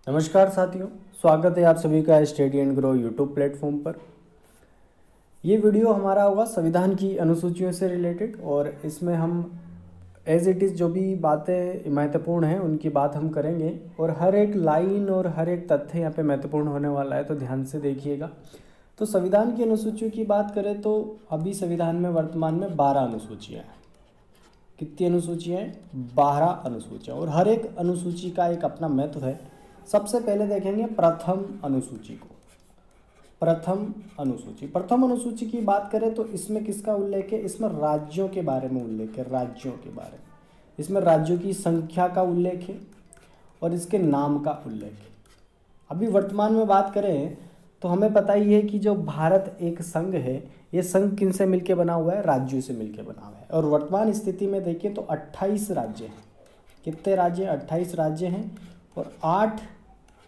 नमस्कार साथियों, स्वागत है आप सभी का study and grow YouTube platform पर। ये वीडियो हमारा होगा संविधान की अनुसूचियों से रिलेटेड और इसमें हम एज इट इज़ जो भी बातें महत्वपूर्ण हैं उनकी बात हम करेंगे और हर एक लाइन और हर एक तथ्य यहाँ पे महत्वपूर्ण होने वाला है, तो ध्यान से देखिएगा। तो संविधान की अनुसूचियों की बात करें तो अभी संविधान में वर्तमान में 12 अनुसूचियाँ हैं। कितनी अनुसूचियाँ हैं? 12 अनुसूचियाँ, और हर एक अनुसूची का एक अपना महत्व है। सबसे पहले देखेंगे प्रथम अनुसूची को। प्रथम अनुसूची की बात करें तो इसमें किसका उल्लेख है? इसमें राज्यों के बारे में उल्लेख है, राज्यों के बारे में। इसमें राज्यों की संख्या का उल्लेख है और इसके नाम का उल्लेख है। अभी वर्तमान में बात करें तो हमें पता ही है कि जो भारत एक संघ है, ये संघ किन से मिलकर बना हुआ है? राज्यों से मिलकर बना हुआ है। और वर्तमान स्थिति में देखिए तो 28 राज्य हैं। कितने राज्य? 28 राज्य हैं और 8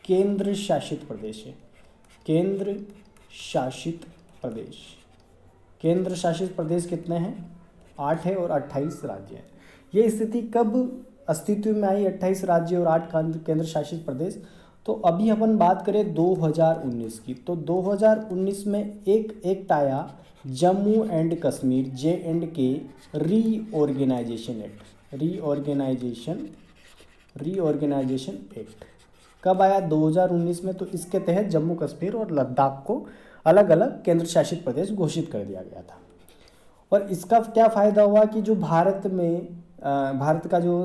केंद्र शासित प्रदेश है। केंद्र शासित प्रदेश, केंद्र शासित प्रदेश कितने हैं? 8 है और 28 राज्य हैं। ये स्थिति कब अस्तित्व में आई? 28 राज्य और 8 केंद्र शासित प्रदेश। तो अभी अपन बात करें 2019 की, तो 2019 में एक एक्ट आया, Jammu and Kashmir J&K reorganisation act. Reorganisation act कब आया? 2019 में। तो इसके तहत जम्मू कश्मीर और लद्दाख को अलग अलग केंद्र शासित प्रदेश घोषित कर दिया गया था। और इसका क्या फ़ायदा हुआ कि जो भारत का जो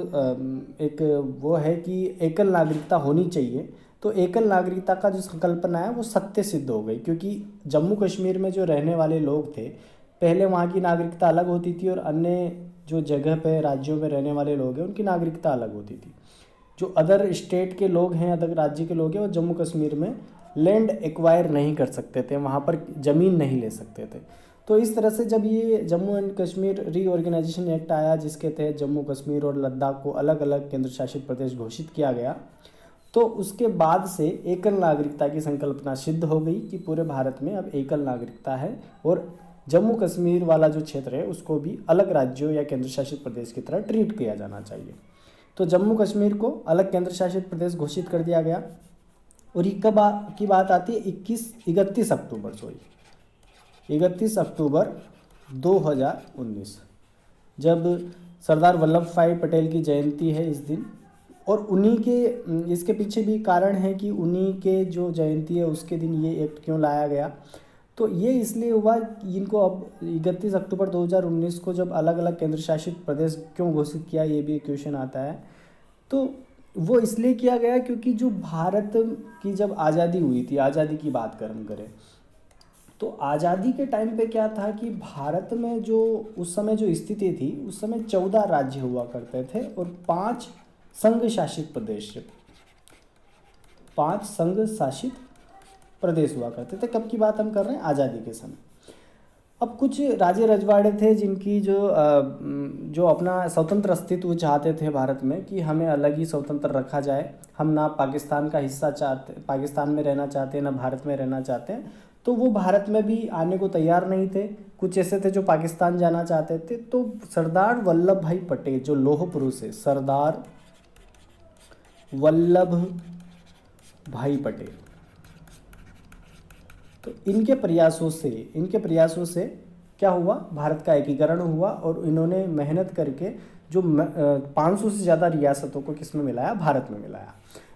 एक वो है कि एकल नागरिकता होनी चाहिए, तो एकल नागरिकता का जो संकल्पना है वो सत्य सिद्ध हो गई। क्योंकि जम्मू कश्मीर में जो रहने वाले लोग थे, पहले वहाँ की नागरिकता अलग होती थी और अन्य जो जगह पे राज्यों में रहने वाले लोग हैं उनकी नागरिकता अलग होती थी। जो अदर स्टेट के लोग हैं, अदर राज्य के लोग हैं, वो जम्मू कश्मीर में लैंड एक्वायर नहीं कर सकते थे, वहाँ पर ज़मीन नहीं ले सकते थे। तो इस तरह से जब ये Jammu and Kashmir reorganisation act आया, जिसके तहत जम्मू कश्मीर और लद्दाख को अलग अलग केंद्र शासित प्रदेश घोषित किया गया, तो उसके बाद से एकल नागरिकता की संकल्पना सिद्ध हो गई कि पूरे भारत में अब एकल नागरिकता है और जम्मू कश्मीर वाला जो क्षेत्र है उसको भी अलग राज्यों या केंद्र शासित प्रदेश की तरह ट्रीट किया जाना चाहिए। तो जम्मू कश्मीर को अलग केंद्र शासित प्रदेश घोषित कर दिया गया। और ये कब की बात आती है? 31 अक्टूबर 2019, जब सरदार वल्लभ भाई पटेल की जयंती है इस दिन। और उन्हीं के इसके पीछे भी कारण है कि उन्हीं के जो जयंती है उसके दिन ये एक्ट क्यों लाया गया। तो ये इसलिए हुआ कि इनको अब 31 अक्टूबर 2019 को जब अलग अलग केंद्र शासित प्रदेश क्यों घोषित किया, ये भी क्वेश्चन आता है। तो वो इसलिए किया गया क्योंकि जो भारत की जब आज़ादी हुई थी, आज़ादी की बात हम करें तो आज़ादी के टाइम पे क्या था कि भारत में जो उस समय जो स्थिति थी, उस समय 14 राज्य हुआ करते थे और 5 संघ शासित प्रदेश, 5 संघ शासित प्रदेश हुआ करते थे। कब की बात हम कर रहे हैं? आज़ादी के समय। अब कुछ राजे रजवाड़े थे जिनकी जो अपना स्वतंत्र अस्तित्व चाहते थे भारत में, कि हमें अलग ही स्वतंत्र रखा जाए, हम ना पाकिस्तान का हिस्सा चाहते, पाकिस्तान में रहना चाहते हैं, ना भारत में रहना चाहते हैं। तो वो भारत में भी आने को तैयार नहीं थे। कुछ ऐसे थे जो पाकिस्तान जाना चाहते थे। तो सरदार वल्लभ भाई पटेल जो लौह पुरुष है, सरदार वल्लभ भाई पटेल, तो इनके प्रयासों से क्या हुआ? भारत का एकीकरण हुआ और इन्होंने मेहनत करके जो 500 से ज़्यादा रियासतों को किस में मिलाया? भारत में मिलाया।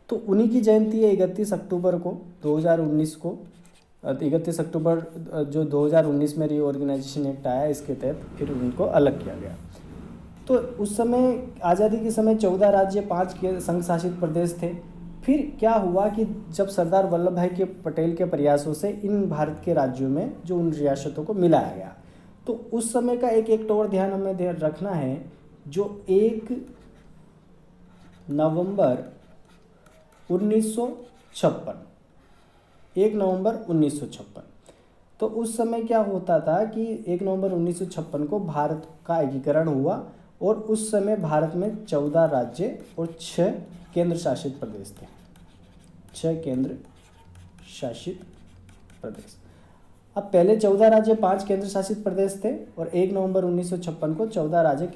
तो उन्हीं की जयंती है 31 अक्टूबर को 2019 को। 31 अक्टूबर जो 2019 में रीऑर्गेनाइजेशन एक्ट आया, इसके तहत फिर उनको अलग किया गया। तो उस समय आज़ादी के समय 14 राज्य, 5 के संघ शासित प्रदेश थे। फिर क्या हुआ कि जब सरदार वल्लभ भाई के पटेल के प्रयासों से इन भारत के राज्यों में जो उन रियासतों को मिलाया गया, तो उस समय का एक और ध्यान हमें रखना है, जो 1 नवंबर 1956, तो उस समय क्या होता था कि 1 नवंबर 1956 को भारत का एकीकरण हुआ और उस समय भारत में 14 राज्य और 6 केंद्र शासित प्रदेश थे। 6 केंद्र शासित प्रदेश। अब पहले 14 राज्य, 5 केंद्र शासित प्रदेश थे और 1 नवंबर 1956 को 14 राज्य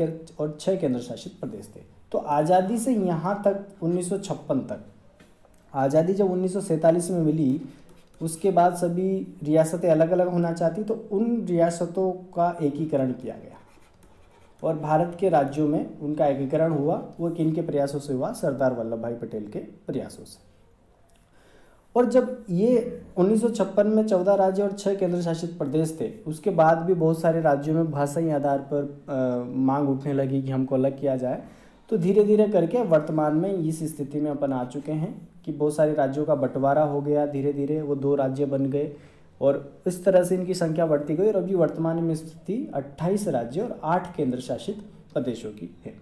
और 6 केंद्र शासित प्रदेश थे। तो आज़ादी से यहाँ तक 1956 तक आज़ादी जब 1947 में मिली, उसके बाद सभी रियासतें अलग अलग होना चाहती, तो उन रियासतों का एकीकरण किया गया और भारत के राज्यों में उनका एकीकरण हुआ। वो किन के प्रयासों से हुआ? सरदार वल्लभ भाई पटेल के प्रयासों से। और जब ये 1956 में 14 राज्य और 6 केंद्र शासित प्रदेश थे, उसके बाद भी बहुत सारे राज्यों में भाषाई आधार पर मांग उठने लगी कि हमको अलग किया जाए। तो धीरे धीरे करके वर्तमान में इस स्थिति में अपन आ चुके हैं कि बहुत सारे राज्यों का बंटवारा हो गया, धीरे धीरे वो 2 राज्य बन गए और इस तरह से इनकी संख्या बढ़ती गई और अभी वर्तमान में स्थिति 28 राज्य और 8 केंद्र शासित प्रदेशों की है।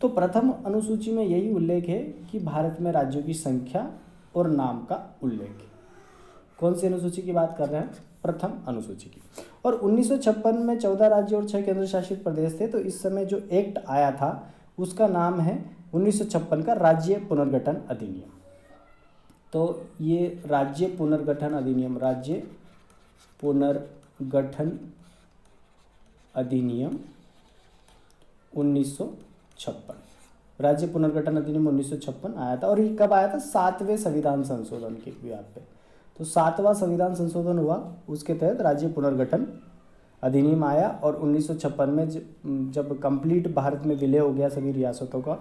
तो प्रथम अनुसूची में यही उल्लेख है कि भारत में राज्यों की संख्या और नाम का उल्लेख है। कौन सी अनुसूची की बात कर रहे हैं? प्रथम अनुसूची की। और 1956 में 14 राज्य और 6 केंद्र शासित प्रदेश थे, तो इस समय जो एक्ट आया था उसका नाम है 1956 का राज्य पुनर्गठन अधिनियम। तो ये राज्य पुनर्गठन अधिनियम, राज्य पुनर्गठन अधिनियम 1956, राज्य पुनर्गठन अधिनियम 1956 आया था। और ये कब आया था? 7वें संविधान संशोधन के ब्याह पे। तो 7वां संविधान संशोधन हुआ, उसके तहत राज्य पुनर्गठन अधिनियम आया और 1956 में जब कंप्लीट भारत में विलय हो गया सभी रियासतों का,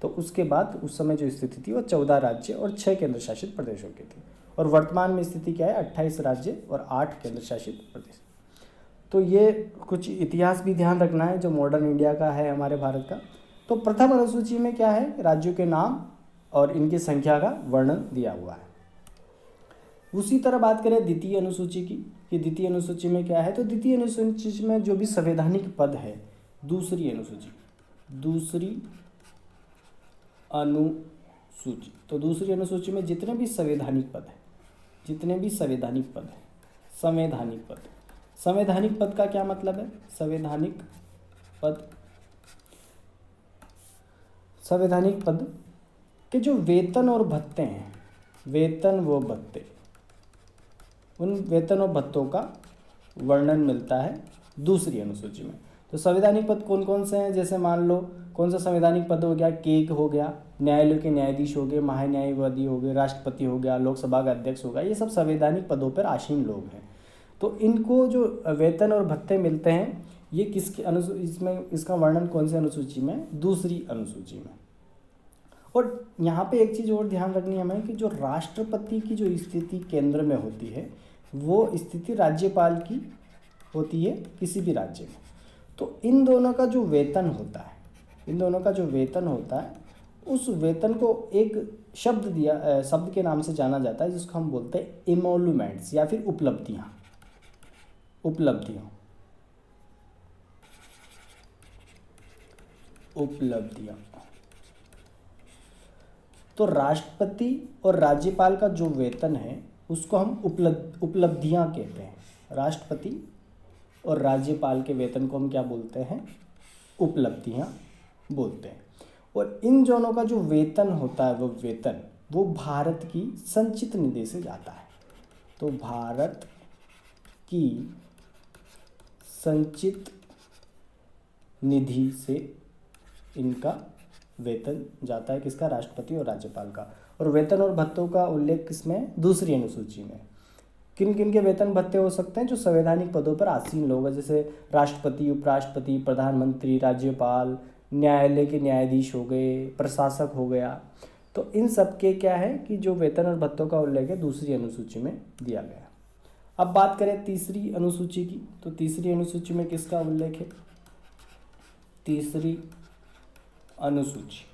तो उसके बाद उस समय जो स्थिति थी वो 14 राज्य और 6 केंद्र शासित प्रदेशों की थी। और वर्तमान में स्थिति क्या है? 28 राज्य और 8 केंद्र शासित प्रदेश। तो ये कुछ इतिहास भी ध्यान रखना है जो मॉडर्न इंडिया का है, हमारे भारत का। तो प्रथम अनुसूची में क्या है? राज्यों के नाम और इनकी संख्या का वर्णन दिया हुआ है। उसी तरह बात करें द्वितीय अनुसूची की, कि द्वितीय अनुसूची में क्या है? तो द्वितीय अनुसूची में जो भी संवैधानिक पद है, दूसरी अनुसूची, तो दूसरी अनुसूची में जितने भी संवैधानिक पद है, संवैधानिक पद का क्या मतलब है? संवैधानिक पद के जो वेतन और भत्ते हैं, उन वेतन और भत्तों का वर्णन मिलता है दूसरी अनुसूची में। तो संवैधानिक पद कौन कौन से हैं? जैसे मान लो कौन सा संवैधानिक पद हो गया? केग हो गया, न्यायालयों के न्यायाधीश हो गए, महान्यायवादी हो गए, राष्ट्रपति हो गया, लोकसभा का अध्यक्ष हो गया, ये सब संवैधानिक पदों पर आसीन लोग हैं। तो इनको जो वेतन और भत्ते मिलते हैं, ये किसकी इसमें इसका वर्णन कौन सी अनुसूची में? दूसरी अनुसूची में। और यहाँ पे एक चीज़ और ध्यान रखनी है हमें कि जो राष्ट्रपति की जो स्थिति केंद्र में होती है, वो स्थिति राज्यपाल की होती है किसी भी राज्य में। तो इन दोनों का जो वेतन होता है, उस वेतन को एक शब्द के नाम से जाना जाता है, जिसको हम बोलते हैं इमोलुमेंट्स या फिर उपलब्धियाँ। तो राष्ट्रपति और राज्यपाल का जो वेतन है उसको हम उपलब्धियां कहते हैं। राष्ट्रपति और राज्यपाल के वेतन को हम क्या बोलते हैं? उपलब्धियां बोलते हैं। और इन दोनों का जो वेतन होता है, वो भारत की संचित निधि से जाता है। तो भारत की संचित निधि से इनका वेतन जाता है, किसका? राष्ट्रपति और राज्यपाल का। और वेतन और भत्तों का उल्लेख किसमें? दूसरी अनुसूची में। किन किन के वेतन भत्ते हो सकते हैं? जो संवैधानिक पदों पर आसीन लोग हैं, जैसे राष्ट्रपति, उपराष्ट्रपति, प्रधानमंत्री, राज्यपाल, न्यायालय के न्यायाधीश हो गए, प्रशासक हो गया। तो इन सब के क्या है कि जो वेतन और भत्तों का उल्लेख है दूसरी अनुसूची में दिया गया। अब बात करें तीसरी अनुसूची की, तो तीसरी अनुसूची में किसका उल्लेख है? तीसरी अनुसूची,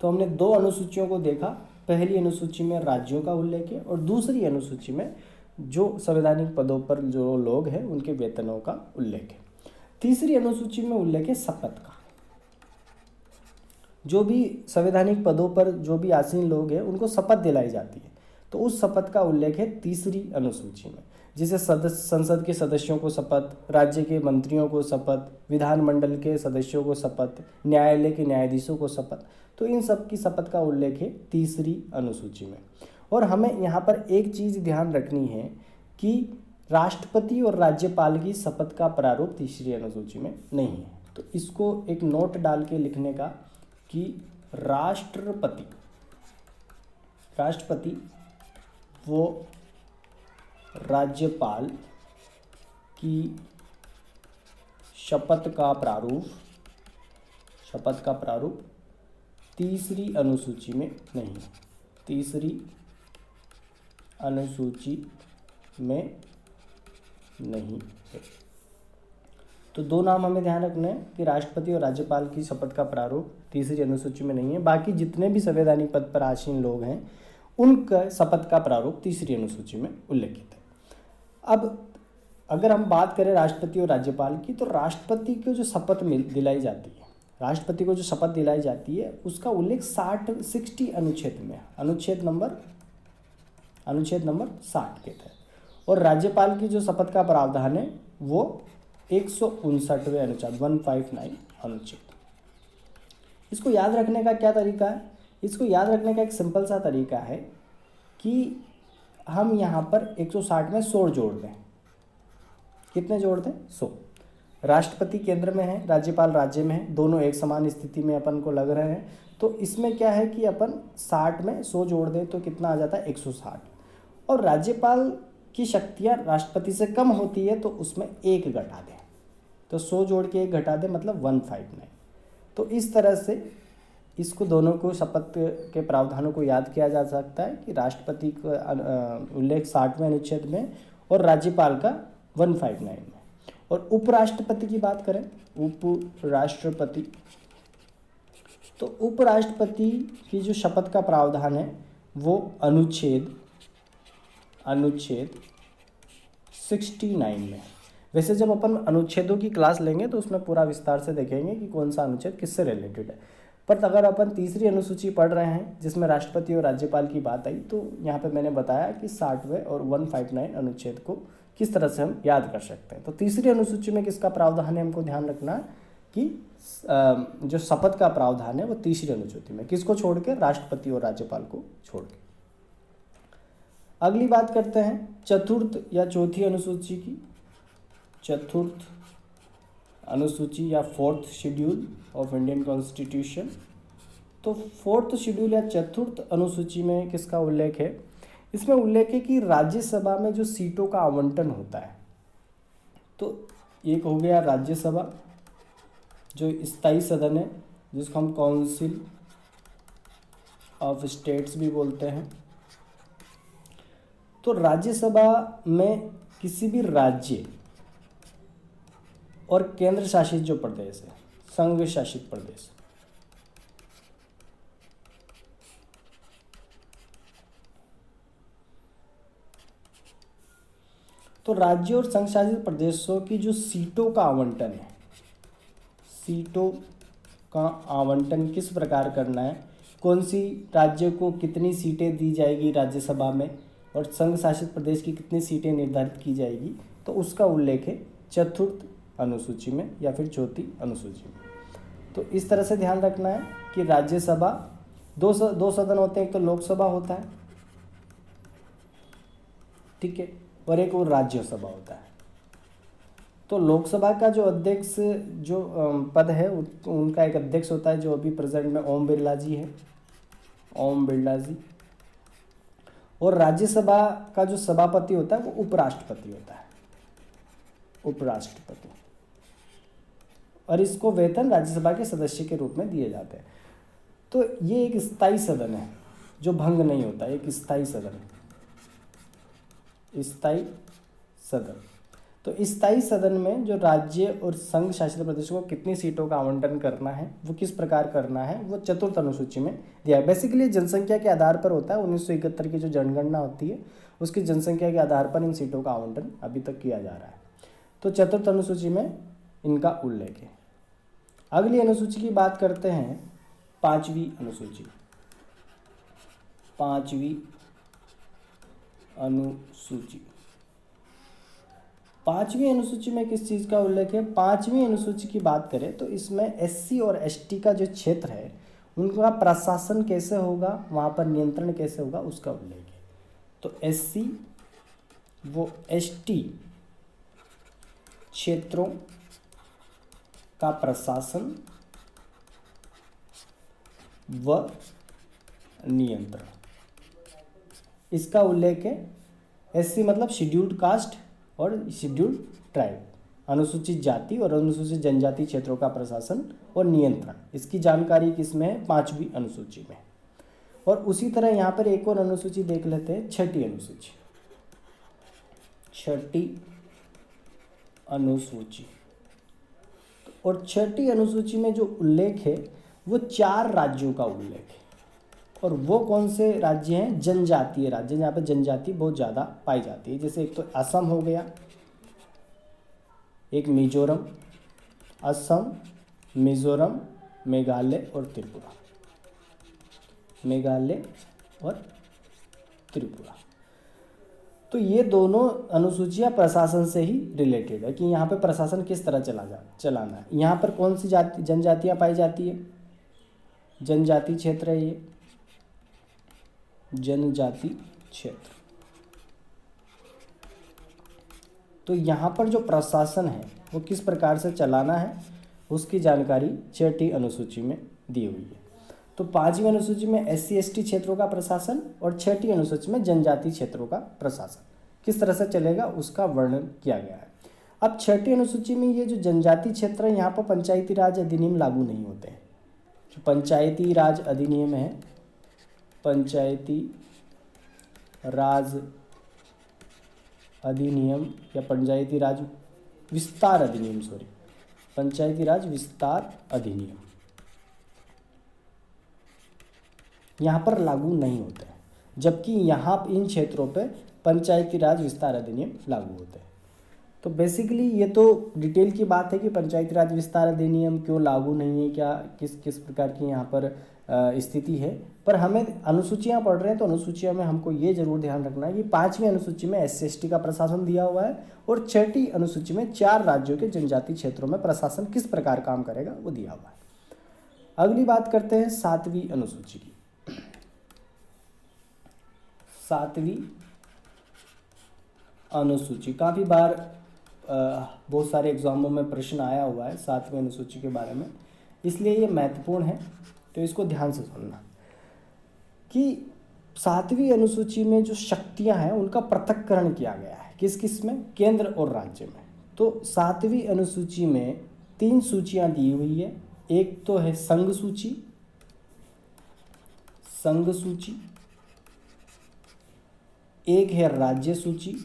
तो हमने 2 अनुसूचियों को देखा। पहली अनुसूची में राज्यों का उल्लेख है और दूसरी अनुसूची में जो संवैधानिक पदों पर जो लोग हैं उनके वेतनों का उल्लेख है। तीसरी अनुसूची में उल्लेख है शपथ का। जो भी संवैधानिक पदों पर जो भी आसीन लोग हैं उनको शपथ दिलाई जाती है, तो उस शपथ का उल्लेख है तीसरी अनुसूची में। जिसे संसद के सदस्यों को शपथ, राज्य के मंत्रियों को शपथ, विधानमंडल के सदस्यों को शपथ, न्यायालय के न्यायाधीशों को शपथ, तो इन सब की शपथ का उल्लेख है तीसरी अनुसूची में। और हमें यहाँ पर एक चीज़ ध्यान रखनी है कि राष्ट्रपति और राज्यपाल की शपथ का प्रारूप तीसरी अनुसूची में नहीं है। तो इसको एक नोट डाल के लिखने का कि राष्ट्रपति राष्ट्रपति वो राज्यपाल की शपथ का प्रारूप तीसरी अनुसूची में नहीं, तीसरी अनुसूची में नहीं है। तो दो नाम हमें ध्यान रखना है कि राष्ट्रपति और राज्यपाल की शपथ का प्रारूप तीसरी अनुसूची में नहीं है। बाकी जितने भी संवैधानिक पद पर आसीन लोग हैं उनका शपथ का प्रारूप तीसरी अनुसूची में उल्लेखित है। अब अगर हम बात करें राष्ट्रपति और राज्यपाल की, तो राष्ट्रपति को जो शपथ दिलाई जाती है, राष्ट्रपति को जो शपथ दिलाई जाती है उसका उल्लेख 60 अनुच्छेद में, अनुच्छेद नंबर 60 के तहत। और राज्यपाल की जो शपथ का प्रावधान है वो 159वें अनुच्छेद 159 अनुच्छेद। इसको याद रखने का क्या तरीका है? इसको याद रखने का एक सिंपल सा तरीका है कि हम यहाँ पर 160 में 100 जोड़ दें। कितने जोड़ दें? 100। राष्ट्रपति केंद्र में है, राज्यपाल राज्य में है, दोनों एक समान स्थिति में अपन को लग रहे हैं। तो इसमें क्या है कि अपन 60 में 100 जोड़ दें तो कितना आ जाता है? 160। और राज्यपाल की शक्तियाँ राष्ट्रपति से कम होती है तो उसमें 1 घटा दें, तो 100 जोड़ के 1 घटा दें मतलब 159। तो इस तरह से इसको दोनों को शपथ के प्रावधानों को याद किया जा सकता है कि राष्ट्रपति का उल्लेख 60वें अनुच्छेद में और राज्यपाल का 159 में। और उपराष्ट्रपति की बात करें, उपराष्ट्रपति, तो उपराष्ट्रपति की जो शपथ का प्रावधान है वो अनुच्छेद 69 में। वैसे जब अपन अनुच्छेदों की क्लास लेंगे तो उसमें पूरा विस्तार से देखेंगे कि कौन सा अनुच्छेद किससे रिलेटेड है। पर अगर अपन तीसरी अनुसूची पढ़ रहे हैं जिसमें राष्ट्रपति और राज्यपाल की बात आई, तो यहाँ पे मैंने बताया कि 60वें और 159 अनुच्छेद को किस तरह से हम याद कर सकते हैं। तो तीसरी अनुसूची में किसका प्रावधान है हमको ध्यान रखना है कि जो शपथ का प्रावधान है वो तीसरी अनुसूची में, किसको छोड़ के? राष्ट्रपति और राज्यपाल को छोड़ के। अगली बात करते हैं चतुर्थ या चौथी अनुसूची की। चतुर्थ अनुसूची या fourth schedule of Indian constitution. तो फोर्थ शेड्यूल या चतुर्थ अनुसूची में किसका उल्लेख है? इसमें उल्लेख है कि राज्यसभा में जो सीटों का आवंटन होता है, तो एक हो गया राज्यसभा जो स्थायी सदन है जिसको हम काउंसिल ऑफ स्टेट्स भी बोलते हैं। तो राज्यसभा में किसी भी राज्य और केंद्र शासित जो प्रदेश है, संघ शासित प्रदेश, तो राज्य और संघ शासित प्रदेशों की जो सीटों का आवंटन है, सीटों का आवंटन किस प्रकार करना है, कौन सी राज्य को कितनी सीटें दी जाएगी राज्यसभा में और संघ शासित प्रदेश की कितनी सीटें निर्धारित की जाएगी, तो उसका उल्लेख है चतुर्थ अनुसूची में या फिर चौथी अनुसूची में। तो इस तरह से ध्यान रखना है कि राज्यसभा दो सदन होते हैं, एक तो लोकसभा होता है, ठीक है, और एक वो राज्यसभा होता है। तो लोकसभा का जो अध्यक्ष जो पद है उनका एक अध्यक्ष होता है जो अभी प्रेजेंट में ओम बिरला जी है, ओम बिरला जी। और राज्यसभा का जो सभापति होता है वो उपराष्ट्रपति होता है, उपराष्ट्रपति। और इसको वेतन राज्यसभा के सदस्य के रूप में दिए जाते हैं। तो ये एक स्थायी सदन है जो भंग नहीं होता, एक स्थायी सदन, स्थायी सदन। तो स्थायी सदन में जो राज्य और संघ शासित प्रदेशों को कितनी सीटों का आवंटन करना है, वो किस प्रकार करना है, वो चतुर्थ अनुसूची में दिया है। बेसिकली जनसंख्या के आधार पर होता है। 1971 की जो जनगणना होती है उसकी जनसंख्या के आधार पर इन सीटों का आवंटन अभी तक किया जा रहा है। तो चतुर्थ अनुसूची में इनका उल्लेख है। अगली अनुसूची की बात करते हैं, पांचवी अनुसूची। पांचवी अनुसूची, पांचवी अनुसूची में किस चीज़ का उल्लेख है? पांचवी अनुसूची की बात करें तो इसमें एससी और एसटी का जो क्षेत्र है उनका प्रशासन कैसे होगा, वहाँ पर नियंत्रण कैसे होगा, उसका उल्लेख है। तो एससी वो एसटी क्षेत्रों का प्रशासन व नियंत्रण, इसका उल्लेख है। एससी मतलब शेड्यूल्ड कास्ट और शेड्यूल्ड ट्राइब, अनुसूचित जाति और अनुसूचित जनजाति क्षेत्रों का प्रशासन और नियंत्रण, इसकी जानकारी किसमें है? 5वीं अनुसूची में। और उसी तरह यहाँ पर एक और अनुसूची देख लेते हैं, 6ठी अनुसूची। 6ठी अनुसूची, और 6ठी अनुसूची में जो उल्लेख है वो 4 राज्यों का उल्लेख है। और वो कौन से राज्य हैं? जनजातीय राज्य, जहाँ पर जनजाति बहुत ज़्यादा पाई जाती है। जैसे एक तो असम हो गया, एक मिजोरम, असम, मिजोरम, मेघालय और त्रिपुरा। मेघालय और त्रिपुरा। तो ये दोनों अनुसूचियाँ प्रशासन से ही रिलेटेड है कि यहाँ पे प्रशासन किस तरह चलाना है। यहाँ पर कौन सी जनजातियाँ पाई जाती है? जनजाति क्षेत्र है ये, जनजाति क्षेत्र। तो यहाँ पर जो प्रशासन है वो किस प्रकार से चलाना है उसकी जानकारी 6ठी अनुसूची में दी हुई है। तो 5वीं अनुसूची में SC/ST क्षेत्रों का प्रशासन और 6ठी अनुसूची में जनजाति क्षेत्रों का प्रशासन किस तरह से चलेगा उसका वर्णन किया गया है। अब 6ठी अनुसूची में ये जो जनजाति क्षेत्र है यहाँ पर पंचायती राज अधिनियम लागू नहीं होते हैं। जो पंचायती राज अधिनियम है, पंचायती राज अधिनियम या पंचायती राज विस्तार अधिनियम, पंचायती राज विस्तार अधिनियम यहाँ पर लागू नहीं होते हैं, जबकि यहाँ इन क्षेत्रों पे पंचायती राज विस्तार अधिनियम लागू होते हैं। तो बेसिकली ये तो डिटेल की बात है कि पंचायती राज विस्तार अधिनियम क्यों लागू नहीं है, क्या किस किस प्रकार की यहाँ पर स्थिति है। पर हमें अनुसूचियाँ पढ़ रहे हैं तो अनुसूचियों में हमको ये जरूर ध्यान रखना है कि 5वीं अनुसूची में SC/ST का प्रशासन दिया हुआ है और 6ठी अनुसूची में 4 राज्यों के जनजाति क्षेत्रों में प्रशासन किस प्रकार काम करेगा वो दिया हुआ है। अगली बात करते हैं 7वीं अनुसूची की। 7वीं अनुसूची काफ़ी बार बहुत सारे एग्जामों में प्रश्न आया हुआ है 7वीं अनुसूची के बारे में, इसलिए ये महत्वपूर्ण है, तो इसको ध्यान से सुनना कि 7वीं अनुसूची में जो शक्तियां हैं उनका पृथक्करण किया गया है। किस किस में? केंद्र और राज्य में। तो 7वीं अनुसूची में 3 सूचियां दी हुई है। एक तो है संघ सूची, संघ सूची, एक है राज्य सूची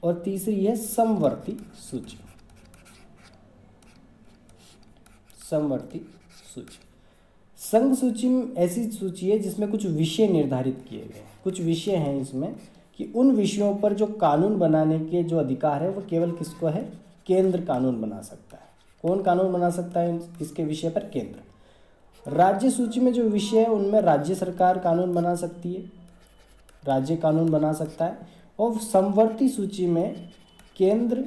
और तीसरी है समवर्ती सूची। समवर्ती सूची, संघ सूची में ऐसी सूची है जिसमें कुछ विषय निर्धारित किए गए हैं। कुछ विषय हैं इसमें कि उन विषयों पर जो कानून बनाने के जो अधिकार है वो केवल किसको है? केंद्र कानून बना सकता है। कौन कानून बना सकता है इसके विषय पर? केंद्र। राज्य सूची में जो विषय है उनमें राज्य सरकार कानून बना सकती है, राज्य कानून बना सकता है। और समवर्ती सूची में केंद्र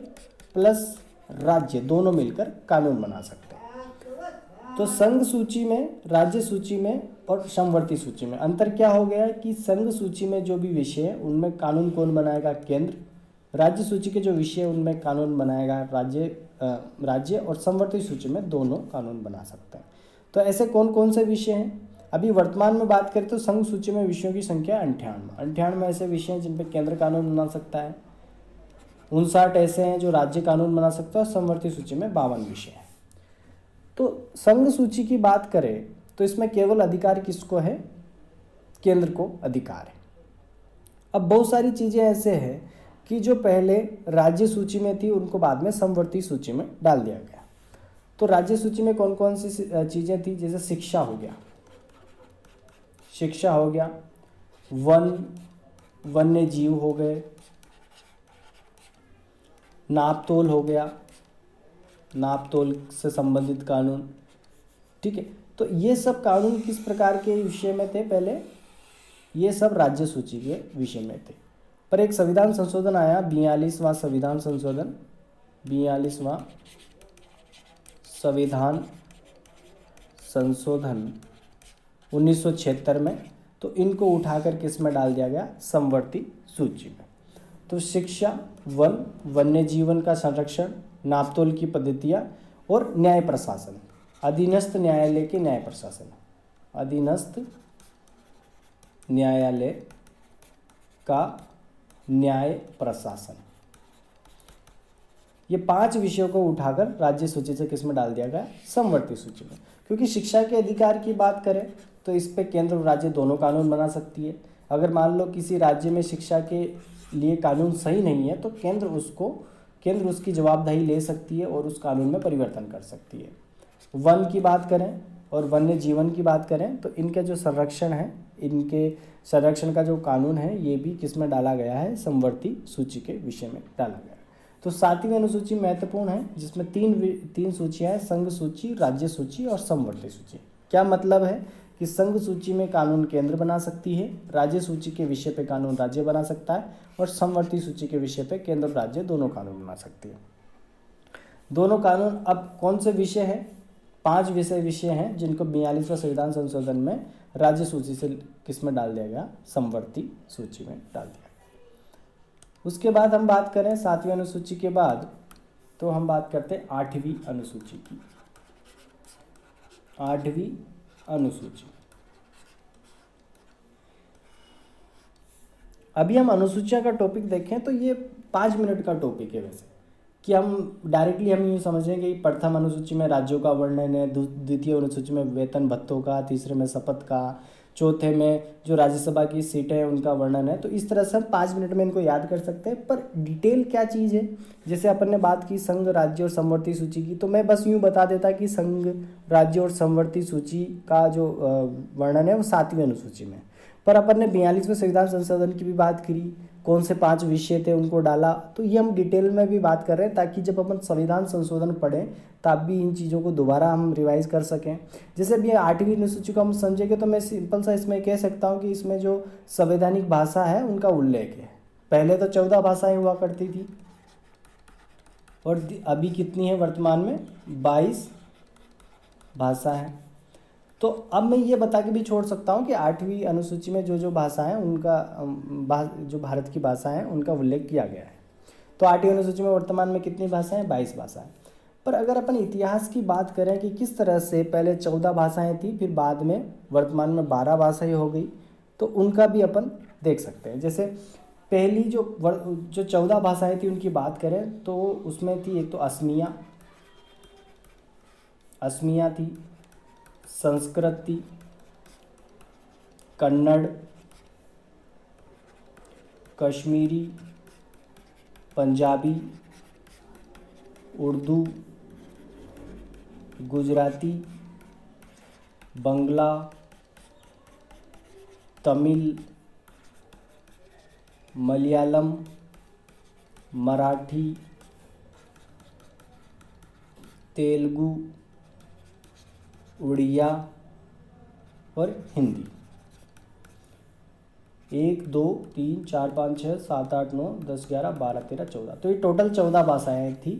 प्लस राज्य दोनों मिलकर कानून बना सकते हैं। तो संघ सूची में, राज्य सूची में और समवर्ती सूची में अंतर क्या हो गया कि संघ सूची में जो भी विषय है उनमें कानून कौन बनाएगा? केंद्र। राज्य सूची के जो विषय है उनमें कानून बनाएगा राज्य और समवर्ती सूची में दोनों कानून बना सकते हैं। तो ऐसे कौन कौन से विषय हैं? अभी वर्तमान में बात करें तो संघ सूची में विषयों की संख्या 98 ऐसे विषय हैं जिन पर केंद्र कानून बना सकता है। 59 ऐसे हैं जो राज्य कानून बना सकता है और समवर्ती सूची में 52 विषय हैं। तो संघ सूची की बात करें तो इसमें केवल अधिकार किसको है? केंद्र को अधिकार है। अब बहुत सारी चीज़ें ऐसे हैं कि जो पहले राज्य सूची में थी उनको बाद में समवर्ती सूची में डाल दिया गया। तो राज्य सूची में कौन कौन सी चीज़ें थी? जैसे शिक्षा हो गया, शिक्षा हो गया, वन्य जीव हो गए, नापतोल हो गया, नापतोल से संबंधित कानून। ठीक है, तो ये सब कानून किस प्रकार के विषय में थे? पहले ये सब राज्य सूची के विषय में थे। पर एक संविधान संशोधन आया, 42वां संविधान संशोधन, 42वां संविधान संशोधन 1976 में, तो इनको उठाकर किस में डाल दिया गया? समवर्ती सूची में। तो शिक्षा, वन्य जीवन का संरक्षण, नापतोल की पद्धतियाँ और न्याय प्रशासन, अधीनस्थ न्यायालय के न्याय प्रशासन, अधीनस्थ न्यायालय का न्याय प्रशासन। ये 5 विषयों को उठाकर राज्य सूची से किस में डाल दिया गया, समवर्ती सूची में। क्योंकि शिक्षा के अधिकार की बात करें तो इस पे केंद्र और राज्य दोनों कानून बना सकती है। अगर मान लो किसी राज्य में शिक्षा के लिए कानून सही नहीं है तो केंद्र उसकी जवाबदेही ले सकती है और उस कानून में परिवर्तन कर सकती है। वन की बात करें और वन्य जीवन की बात करें तो इनके जो संरक्षण है, इनके संरक्षण का जो कानून है ये भी किस में डाला गया है, समवर्ती सूची के विषय में डाला गया है। तो 7वीं अनुसूची महत्वपूर्ण है, जिसमें तीन सूचियाँ हैं, संघ सूची, राज्य सूची और समवर्ती सूची। क्या मतलब है कि संघ सूची में कानून केंद्र बना सकती है, राज्य सूची के विषय पे कानून राज्य बना सकता है और समवर्ती सूची के विषय पे केंद्र और राज्य दोनों कानून बना सकती है। दोनों कानून अब कौन से विषय हैं, 5 विषय हैं जिनको 42वां संविधान संशोधन में राज्य सूची से किस में डाल दिया गया, समवर्ती सूची में डाल दिया। उसके बाद हम बात करें 7वीं अनुसूची के बाद तो हम बात करते हैं 8वीं अनुसूची की। 8वीं अनुसूची, अभी हम अनुसूचियों का टॉपिक देखें तो ये 5 मिनट का टॉपिक है वैसे, कि हम डायरेक्टली हम यूँ समझेंगे कि प्रथम अनुसूची में राज्यों का वर्णन है, द्वितीय अनुसूची में वेतन भत्तों का, तीसरे में शपथ का, चौथे में जो राज्यसभा की सीटें हैं उनका वर्णन है। तो इस तरह से हम 5 मिनट में इनको याद कर सकते हैं। पर डिटेल क्या चीज़ है, जैसे अपन ने बात की संघ, राज्य और समवर्ती सूची की, तो मैं बस यूँ बता देता कि संघ, राज्य और समवर्ती सूची का जो वर्णन है वो 7वीं अनुसूची में। पर अपन ने 42वें संविधान संशोधन की भी बात करी, कौन से 5 विषय थे उनको डाला, तो ये हम डिटेल में भी बात कर रहे हैं ताकि जब अपन संविधान संशोधन पढ़ें तब भी इन चीज़ों को दोबारा हम रिवाइज कर सकें। जैसे अभी 8वीं अनुसूची को हम समझेंगे तो मैं सिंपल सा इसमें कह सकता हूँ कि इसमें जो संवैधानिक भाषा है उनका उल्लेख है। पहले तो 14 भाषाएँ हुआ करती थी और अभी कितनी है वर्तमान में, 22 भाषा है। तो अब मैं ये बता के भी छोड़ सकता हूँ कि 8वीं अनुसूची में जो भाषा है उनका जो भारत की भाषा है उनका उल्लेख किया गया है। तो 8वीं अनुसूची में वर्तमान में कितनी भाषाएं, 22 भाषाएं। पर अगर अपन इतिहास की बात करें कि किस तरह से पहले 14 भाषाएं थी, फिर बाद में वर्तमान में 12 भाषाएं हो गई, तो उनका भी अपन देख सकते हैं। जैसे पहली जो 14 भाषाएं थी उनकी बात करें तो उसमें थी एक तो असमिया थी, संस्कृत थी, कन्नड़, कश्मीरी, पंजाबी, उर्दू, गुजराती, बंगला, तमिल, मलयालम, मराठी, तेलुगु, उड़िया और हिंदी। 1 2 3 4 5 6 7 8 9 10 11 12 13 14, तो ये टोटल 14 भाषाएं थी।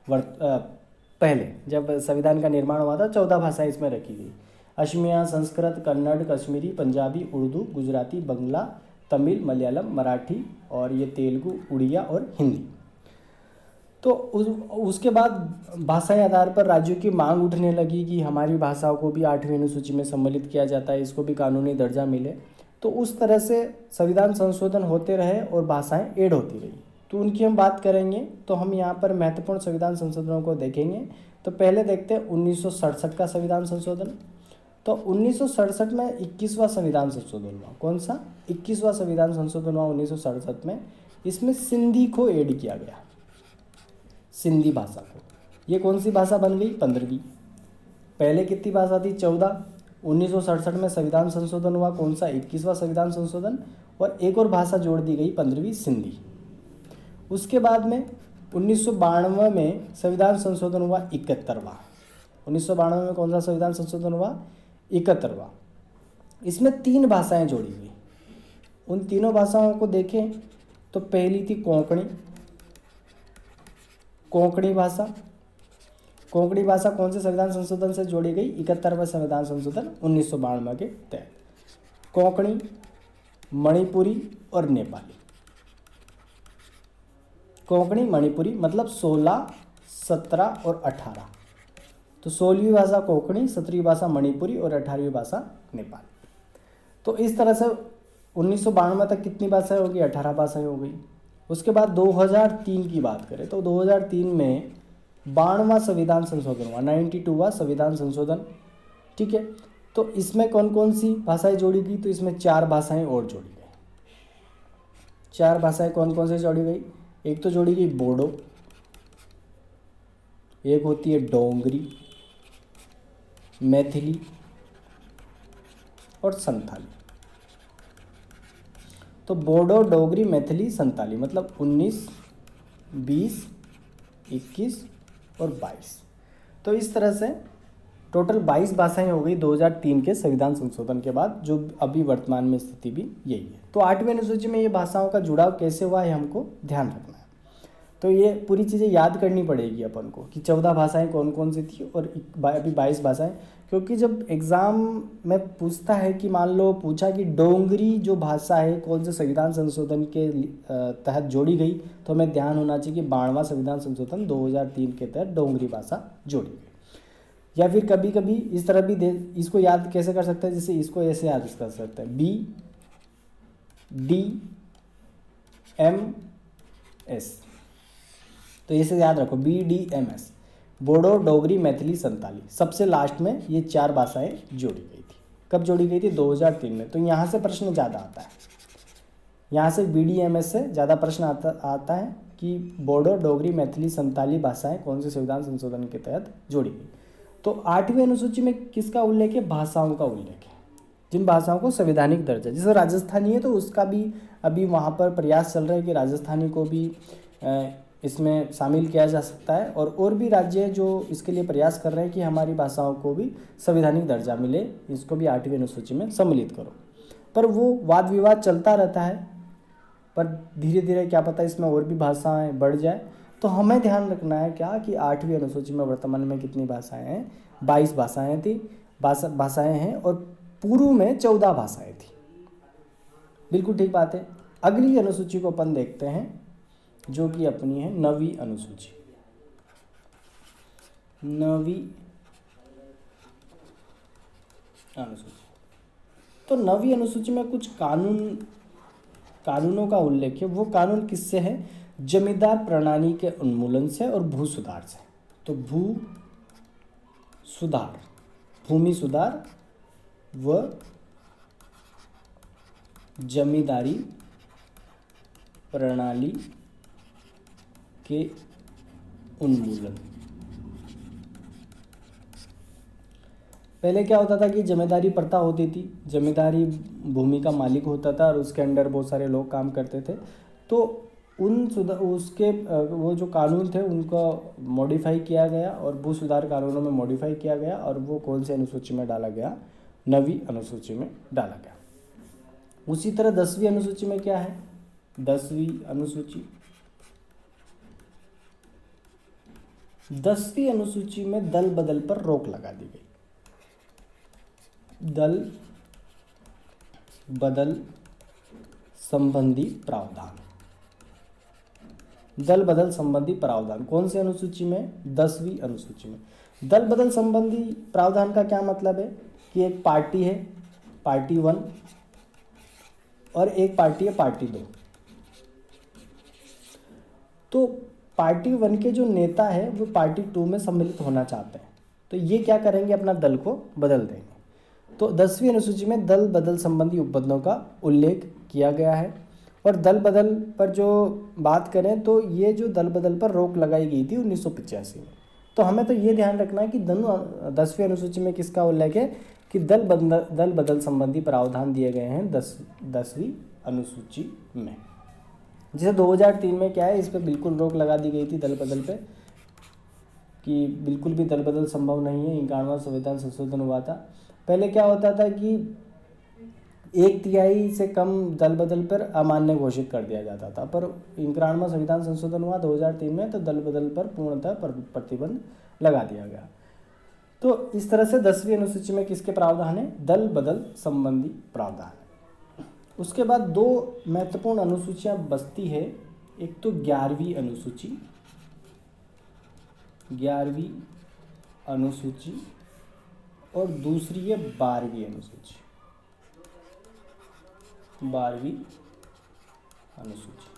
पहले जब संविधान का निर्माण हुआ था 14 भाषाएं इसमें रखी गई। असमिया, संस्कृत, कन्नड़, कश्मीरी, पंजाबी, उर्दू, गुजराती, बंगला, तमिल, मलयालम, मराठी और ये तेलुगु, उड़िया और हिंदी। तो उसके बाद भाषाई आधार पर राज्यों की मांग उठने लगी कि हमारी भाषाओं को भी 8वीं अनुसूची में सम्मिलित किया जाता है, इसको भी कानूनी दर्जा मिले। तो उस तरह से संविधान संशोधन होते रहे और भाषाएं ऐड होती रही। तो उनकी हम बात करेंगे तो हम यहाँ पर महत्वपूर्ण संविधान संशोधनों को देखेंगे। तो पहले देखते हैं 1967 का संविधान संशोधन। तो 1967 में 21वां संविधान संशोधन हुआ। कौन सा? 21वां संविधान संशोधन हुआ 1967 में। इसमें सिंधी को ऐड किया गया, सिंधी भाषा को। ये कौन सी भाषा बन गई? 15वीं। पहले कितनी भाषा थी? 14। 1967 में संविधान संशोधन हुआ। कौन सा? 21वां संविधान संशोधन। और एक और भाषा जोड़ दी गई, 15वीं, सिंधी। उसके बाद में 1992 में संविधान संशोधन हुआ 71वां। 1992 में कौन सा संविधान संशोधन हुआ? 71वां। इसमें 3 भाषाएं जोड़ी गई। उन तीनों भाषाओं को देखें तो पहली थी कोंकणी भाषा। कोंकणी भाषा कौन से संविधान संशोधन से जोड़ी गई? 71वां संविधान संशोधन 1992 के तहत। कोंकणी, मणिपुरी और नेपाली। कोंकणी, मणिपुरी मतलब 16, 17 और 18। तो 16वीं भाषा कोंकणी, 17वीं भाषा मणिपुरी और 18वीं भाषा नेपाली। तो इस तरह से 1992 तक कितनी भाषाएं होगी? 18 भाषाएं हो गई। उसके बाद 2003 की बात करें तो 2003 में 92वां संविधान संशोधन हुआ, 92वां संविधान संशोधन, ठीक है। तो इसमें कौन कौन सी भाषाएं जोड़ी गई? तो इसमें 4 भाषाएं और जोड़ी गई। 4 भाषाएं कौन कौन से जोड़ी गई? एक तो जोड़ी गई बोडो, एक होती है डोंगरी, मैथिली और संथाली। तो बोडो, डोगरी, मैथिली, संथाली मतलब 19, 20, 21 और 22। तो इस तरह से टोटल 22 भाषाएं हो गई 2003 के संविधान संशोधन के बाद, जो अभी वर्तमान में स्थिति भी यही है। तो 8वीं अनुसूची में ये भाषाओं का जुड़ाव कैसे हुआ है हमको ध्यान रखना है। तो ये पूरी चीज़ें याद करनी पड़ेगी अपन को कि 14 भाषाएं कौन कौन सी थी और अभी 22 भाषाएं। क्योंकि जब एग्ज़ाम में पूछता है कि मान लो पूछा कि डोंगरी जो भाषा है कौन से संविधान संशोधन के तहत जोड़ी गई, तो हमें ध्यान होना चाहिए कि 92वां संविधान संशोधन 2003 के तहत डोंगरी भाषा जोड़ी गई। या फिर कभी कभी इस तरह भी इसको याद कैसे कर सकते हैं, जैसे इसको ऐसे याद कर सकते हैं, BDMS। तो इसे याद रखो, BDMS, बोडो, डोगरी, मैथिली, संथाली। सबसे लास्ट में ये 4 भाषाएं जोड़ी गई थी। कब जोड़ी गई थी? 2003 में। तो यहाँ से प्रश्न ज़्यादा आता है, यहाँ से BDMS से ज़्यादा प्रश्न आता है कि बोडो, डोगरी, मैथिली, संथाली भाषाएं कौन से संविधान संशोधन के तहत जोड़ी गई। तो 8वीं अनुसूची में किसका उल्लेख है? भाषाओं का उल्लेख है, जिन भाषाओं को संवैधानिक दर्जा, जैसे राजस्थानी है तो उसका भी अभी वहाँ पर प्रयास चल रहा है कि राजस्थानी को भी इसमें शामिल किया जा सकता है। और भी राज्य जो इसके लिए प्रयास कर रहे हैं कि हमारी भाषाओं को भी संवैधानिक दर्जा मिले, इसको भी 8वीं अनुसूची में सम्मिलित करो। पर वो वाद विवाद चलता रहता है, पर धीरे धीरे क्या पता इसमें और भी भाषाएं बढ़ जाए। तो हमें ध्यान रखना है क्या कि 8वीं अनुसूची में वर्तमान में कितनी भाषाएं हैं? 22 भाषाएं थी, भाषाएं हैं, और पूर्व में 14 भाषाएं थी। बिल्कुल ठीक बात है। अगली अनुसूची को अपन देखते हैं, जो कि अपनी है 9वीं अनुसूची। 9वीं अनुसूची। तो 9वीं अनुसूची में कुछ कानूनों का उल्लेख है। वो कानून किससे है? जमींदार प्रणाली के उन्मूलन से और भू सुधार से। तो भू सुधार, भूमि सुधार व जमींदारी प्रणाली के उन्मूलन। पहले क्या होता था कि जमींदारी प्रथा होती थी, जमींदारी भूमि का मालिक होता था और उसके अंडर बहुत सारे लोग काम करते थे। तो उसके वो जो कानून थे उनको मॉडिफाई किया गया और भू सुधार कानूनों में मॉडिफाई किया गया, और वो कौन से अनुसूची में डाला गया? 9वीं अनुसूची में डाला गया। उसी तरह 10वीं अनुसूची में क्या है? 10वीं अनुसूची, 10वीं अनुसूची में दल बदल पर रोक लगा दी गई। दल बदल संबंधी प्रावधान, दल बदल संबंधी प्रावधान कौन से अनुसूची में? 10वीं अनुसूची में। दल बदल संबंधी प्रावधान का क्या मतलब है कि एक पार्टी है, पार्टी 1, और एक पार्टी है, पार्टी 2। तो पार्टी 1 के जो नेता है वो पार्टी 2 में सम्मिलित होना चाहते हैं, तो ये क्या करेंगे? अपना दल को बदल देंगे। तो 10वीं अनुसूची में दल बदल संबंधी उपबंधों का उल्लेख किया गया है। और दल बदल पर जो बात करें तो ये जो दल बदल पर रोक लगाई गई थी 1985 में। तो हमें तो ये ध्यान रखना है कि 10वीं अनुसूची में किसका उल्लेख है कि दल बदल संबंधी प्रावधान दिए गए हैं 10वीं अनुसूची में। जैसे 2003 में क्या है, इस पर बिल्कुल रोक लगा दी गई थी दल बदल पे, कि बिल्कुल भी दल बदल संभव नहीं है। 51वां संविधान संशोधन हुआ था। पहले क्या होता था कि 1/3 से कम दल बदल पर अमान्य घोषित कर दिया जाता था, पर 51वां संविधान संशोधन हुआ 2003 में, तो दल बदल पर पूर्णतः प्रतिबंध लगा दिया गया। तो इस तरह से 10वीं अनुसूची में किसके प्रावधान है? दल बदल संबंधी प्रावधान। उसके बाद 2 महत्वपूर्ण अनुसूचियां बचती है। एक तो 11वीं अनुसूची, 11वीं अनुसूची, और दूसरी है 12वीं अनुसूची। 12वीं अनुसूची।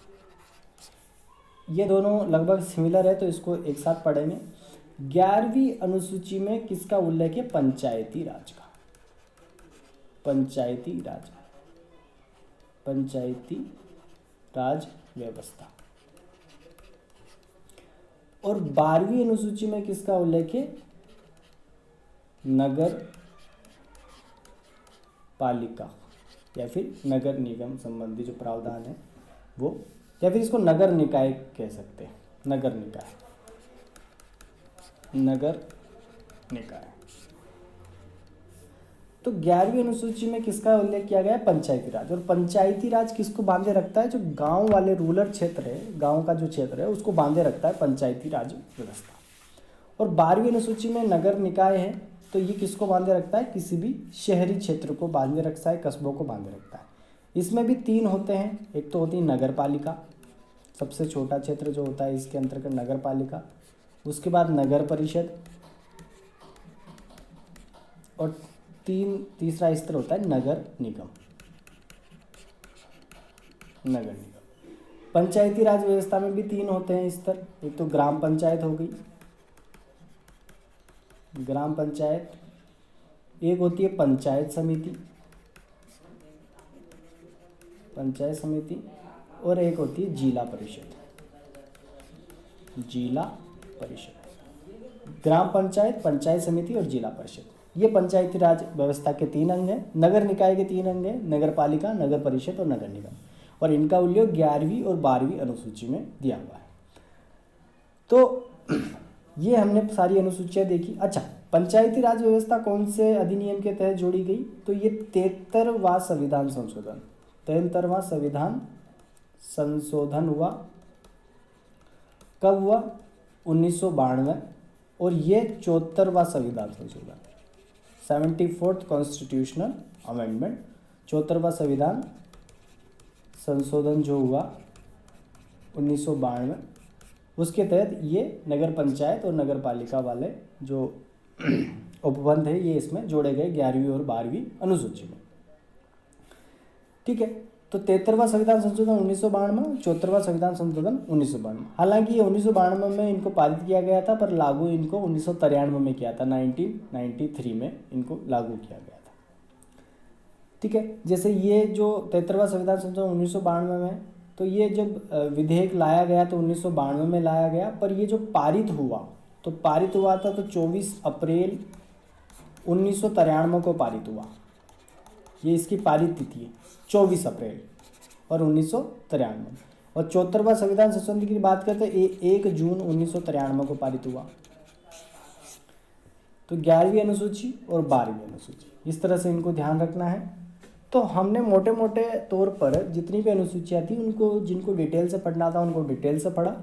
ये दोनों लगभग सिमिलर है तो इसको एक साथ पढ़ेंगे। 11वीं अनुसूची में किसका उल्लेख है? पंचायती राज का। पंचायती राज, पंचायती राज व्यवस्था। और 12वीं अनुसूची में किसका उल्लेख है? नगर पालिका या फिर नगर निगम संबंधी जो प्रावधान है वो, या फिर इसको नगर निकाय कह सकते हैं। नगर निकाय, नगर निकाय। तो 11वीं अनुसूची में किसका उल्लेख किया गया है? पंचायती राज। और पंचायती राज किसको बांधे रखता है? जो गांव वाले रूरल क्षेत्र है, गांव का जो क्षेत्र है उसको बांधे रखता है पंचायती राज व्यवस्था। और 12वीं अनुसूची में नगर निकाय है तो ये किसको बांधे रखता है? किसी भी शहरी क्षेत्र को बांधे रखता है, कस्बों को बांधे रखता है। इसमें भी 3 होते हैं। एक तो होती है नगर पालिका, सबसे छोटा क्षेत्र जो होता है इसके अंतर्गत नगर पालिका। उसके बाद नगर परिषद, और तीसरा स्तर होता है नगर निगम। नगर निगम। पंचायती राज व्यवस्था में भी 3 होते हैं स्तर। एक तो ग्राम पंचायत हो गई, ग्राम पंचायत। एक होती है पंचायत समिति, पंचायत समिति। और एक होती है जिला परिषद, जिला परिषद। ग्राम पंचायत, पंचायत समिति और जिला परिषद, ये पंचायती राज व्यवस्था के 3 अंग हैं। नगर निकाय के 3 अंग हैं, नगर पालिका, नगर परिषद और नगर निगम। और इनका उल्लेख 11वीं और 12वीं अनुसूची में दिया हुआ है। तो ये हमने सारी अनुसूचियाँ देखी। अच्छा, पंचायती राज व्यवस्था कौन से अधिनियम के तहत जोड़ी गई? तो ये 73वां संविधान संशोधन, 73वां संविधान संशोधन हुआ। कब हुआ? 1992। और ये 74वां संविधान संशोधन, 74th कॉन्स्टिट्यूशनल अमेंडमेंट, 74वां संविधान संशोधन जो हुआ 1992, उसके तहत ये नगर पंचायत और नगर पालिका वाले जो उपबंध है ये इसमें जोड़े गए 11वीं और 12वीं अनुसूची में। ठीक है, तो 73वां संविधान संशोधन 1992, 74वां संविधान संशोधन 1992। हालांकि ये 1992 में इनको पारित किया गया था, पर लागू इनको 1993 में किया था, 1993 में इनको लागू किया गया था। ठीक है, जैसे ये जो 73वां संविधान संशोधन 1992 में, तो ये जब विधेयक लाया गया तो 1992 में लाया गया, पर ये जो पारित हुआ तो पारित हुआ था तो 24 अप्रैल 1993 को पारित हुआ। ये इसकी पारित तिथि है 24 अप्रैल और 1993। और 74वां संविधान संशोधन की बात करते हैं 1 जून 1993 को पारित हुआ। तो 11वीं अनुसूची और 12वीं अनुसूची, इस तरह से इनको ध्यान रखना है। तो हमने मोटे मोटे तौर पर जितनी भी अनुसूचियाँ थी उनको, जिनको डिटेल से पढ़ना था उनको डिटेल से पढ़ा,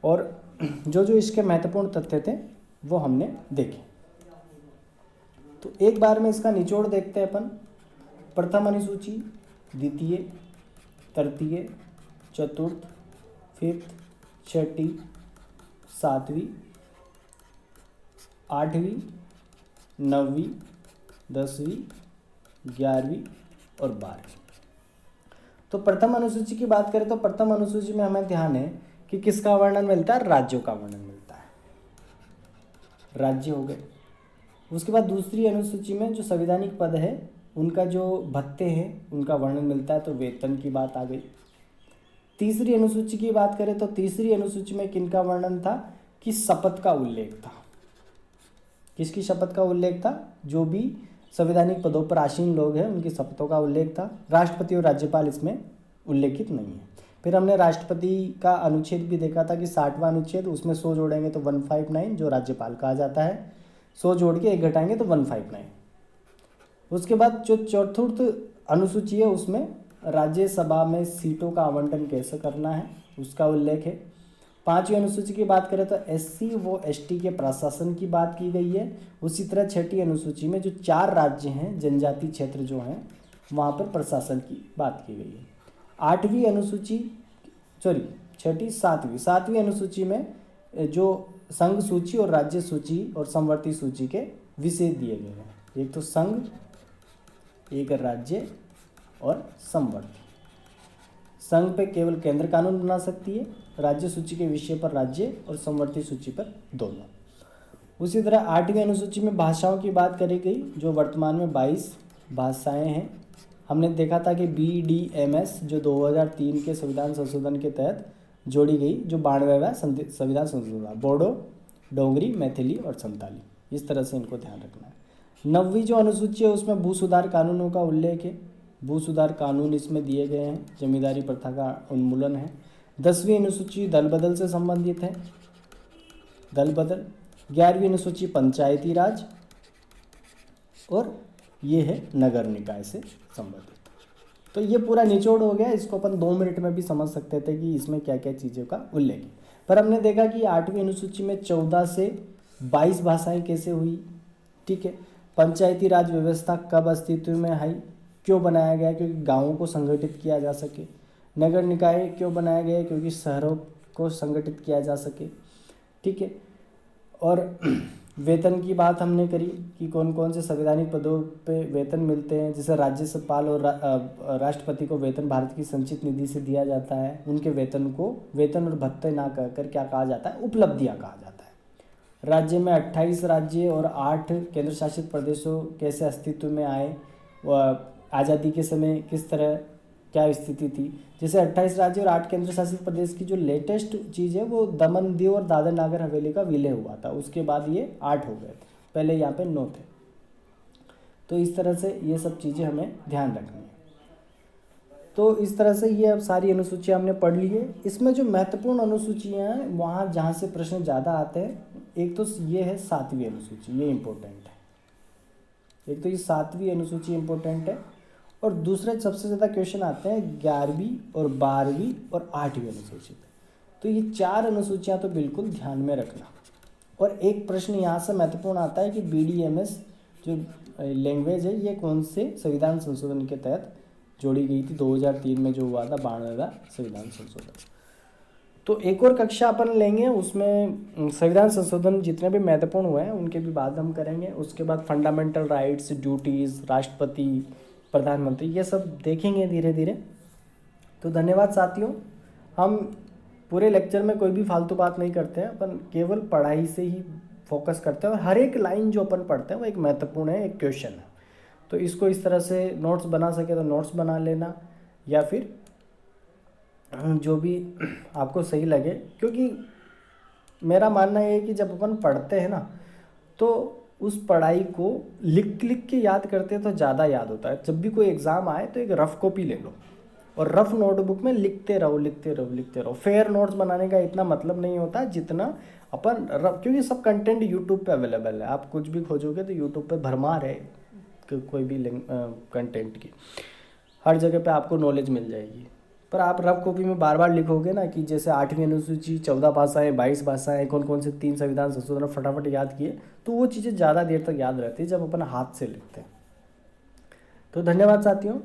और जो जो इसके महत्वपूर्ण तथ्य थे वो हमने देखे। तो एक बार में इसका निचोड़ देखते हैं अपन। प्रथम अनुसूची, द्वितीय, तृतीय, चतुर्थ, फिफ्थ, छठी, 7वीं, 8वीं, 9वीं, 10वीं, 11वीं और 12वीं। तो प्रथम अनुसूची की बात करें तो प्रथम अनुसूची में हमें ध्यान है कि किसका वर्णन मिलता है? राज्यों का वर्णन मिलता है, राज्य हो गए। उसके बाद दूसरी अनुसूची में जो संवैधानिक पद है उनका जो भत्ते हैं उनका वर्णन मिलता है, तो वेतन की बात आ गई। तीसरी अनुसूची की बात करें तो तीसरी अनुसूची में किनका वर्णन था? कि शपथ का उल्लेख था। किसकी शपथ का उल्लेख था? जो भी संवैधानिक पदों पर आसीन लोग हैं उनकी शपथों का उल्लेख था। राष्ट्रपति और राज्यपाल इसमें उल्लेखित नहीं है। फिर हमने राष्ट्रपति का अनुच्छेद भी देखा था कि 60वां अनुच्छेद, उसमें 100 जोड़ेंगे तो 159 जो राज्यपाल कहा जाता है, 100 जोड़ के 1 घटाएंगे तो 159। उसके बाद जो चतुर्थ अनुसूची है उसमें राज्यसभा में सीटों का आवंटन कैसे करना है उसका उल्लेख है। 5वीं अनुसूची की बात करें तो SC व ST के प्रशासन की बात की गई है। उसी तरह 6ठी अनुसूची में जो 4 राज्य हैं, जनजाति क्षेत्र जो हैं, वहाँ पर प्रशासन की बात की गई है। 8वीं अनुसूची, सॉरी 6ठी 7वीं अनुसूची में जो संघ सूची और राज्य सूची और समवर्ती सूची के विषय दिए गए हैं। एक तो संघ, एक राज्य और समवर्ती। संघ पे केवल केंद्र कानून बना सकती है, राज्य सूची के विषय पर राज्य और समवर्ती सूची पर दोनों। उसी तरह 8वीं अनुसूची में भाषाओं की बात करी गई, जो वर्तमान में 22 भाषाएं हैं। हमने देखा था कि BDMS जो 2003 के संविधान संशोधन के तहत जोड़ी गई, जो 92वां संविधान संशोधन, बोडो, डोगरी, मैथिली और संताली, इस तरह से इनको ध्यान रखना है। 9वीं जो अनुसूची है उसमें भू सुधार कानूनों का उल्लेख है, भू सुधार कानून इसमें दिए गए हैं, जमींदारी प्रथा का उन्मूलन है। 10वीं अनुसूची दल बदल से संबंधित है, दल बदल। 11वीं अनुसूची पंचायती राज, और ये है नगर निकाय से संबंधित। तो ये पूरा निचोड़ हो गया, इसको अपन 2 मिनट में भी समझ सकते थे कि इसमें क्या क्या चीज़ों का उल्लेख है। पर हमने देखा कि 8वीं अनुसूची में 14 से 22 भाषाएं कैसे हुई, ठीक है। पंचायती राज व्यवस्था कब अस्तित्व में आई, क्यों बनाया गया, क्योंकि गाँवों को संगठित किया जा सके। नगर निकाय क्यों बनाया गया, क्योंकि शहरों को संगठित किया जा सके, ठीक है। और वेतन की बात हमने करी कि कौन कौन से संवैधानिक पदों पे वेतन मिलते हैं, जैसे राज्यपाल और राष्ट्रपति को वेतन भारत की संचित निधि से दिया जाता है। उनके वेतन को वेतन और भत्ते ना कहकर क्या कहा जाता है, उपलब्धियां कहा जाता है। राज्य में 28 राज्य और 8 केंद्र शासित प्रदेशों कैसे अस्तित्व में आए, आज़ादी के समय किस तरह क्या स्थिति थी। जैसे 28 राज्य और 8 केंद्र शासित प्रदेश की जो लेटेस्ट चीज़ है वो दमन दीव और दादर नागर हवेली का विलय हुआ था, उसके बाद ये 8 हो गए थे, पहले यहाँ पे 9 थे। तो इस तरह से ये सब चीज़ें हमें ध्यान रखनी है। तो इस तरह से ये अब सारी अनुसूचियाँ हमने पढ़ ली है। इसमें जो महत्वपूर्ण अनुसूचियाँ हैं वहाँ जहाँ से प्रश्न ज़्यादा आते हैं, एक तो ये है 7वीं अनुसूची, ये इम्पोर्टेंट है। एक तो ये 7वीं अनुसूची इम्पोर्टेंट है, और दूसरे सबसे ज़्यादा क्वेश्चन आते हैं 11वीं और 12वीं और 8वीं अनुसूची पे। तो ये 4 अनुसूचियाँ तो बिल्कुल ध्यान में रखना। और एक प्रश्न यहाँ से महत्वपूर्ण आता है कि BDMS जो लैंग्वेज है ये कौन से संविधान संशोधन के तहत जोड़ी गई थी, 2003 में जो हुआ था 92वां संविधान संशोधन। तो एक और कक्षा अपन लेंगे, उसमें संविधान संशोधन जितने भी महत्वपूर्ण हुए हैं उनके भी बात हम करेंगे। उसके बाद फंडामेंटल राइट्स, ड्यूटीज़, राष्ट्रपति, प्रधानमंत्री, ये सब देखेंगे धीरे धीरे। तो धन्यवाद साथियों। हम पूरे लेक्चर में कोई भी फालतू बात नहीं करते हैं, अपन केवल पढ़ाई से ही फोकस करते हैं, और हर एक लाइन जो अपन पढ़ते हैं वो एक महत्वपूर्ण है, एक क्वेश्चन है। तो इसको इस तरह से नोट्स बना सके तो नोट्स बना लेना, या फिर जो भी आपको सही लगे, क्योंकि मेरा मानना ये है कि जब अपन पढ़ते हैं ना तो उस पढ़ाई को लिख लिख के याद करते हैं तो ज़्यादा याद होता है। जब भी कोई एग्ज़ाम आए तो एक रफ़ कॉपी ले लो और रफ़ नोटबुक में लिखते रहो लिखते रहो लिखते रहो। फेयर नोट्स बनाने का इतना मतलब नहीं होता जितना अपन रफ, क्योंकि सब कंटेंट यूट्यूब पे अवेलेबल है। आप कुछ भी खोजोगे तो यूट्यूब पे भरमार है कोई भी कंटेंट की, हर जगह पे आपको नॉलेज मिल जाएगी। पर आप रफ कॉपी में बार बार लिखोगे ना कि जैसे 8वीं अनुसूची 14 भाषाएं, 22 भाषाएं, कौन कौन से 3 संविधान संशोधन फटाफट याद किए, तो वो चीज़ें ज़्यादा देर तक याद रहती है जब अपन हाथ से लिखते हैं। तो धन्यवाद साथियों।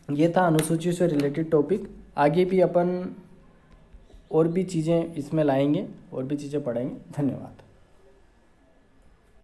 ये था अनुसूची से रिलेटेड टॉपिक। आगे भी अपन और भी चीज़ें इसमें लाएंगे और भी चीज़ें पढ़ेंगे। धन्यवाद।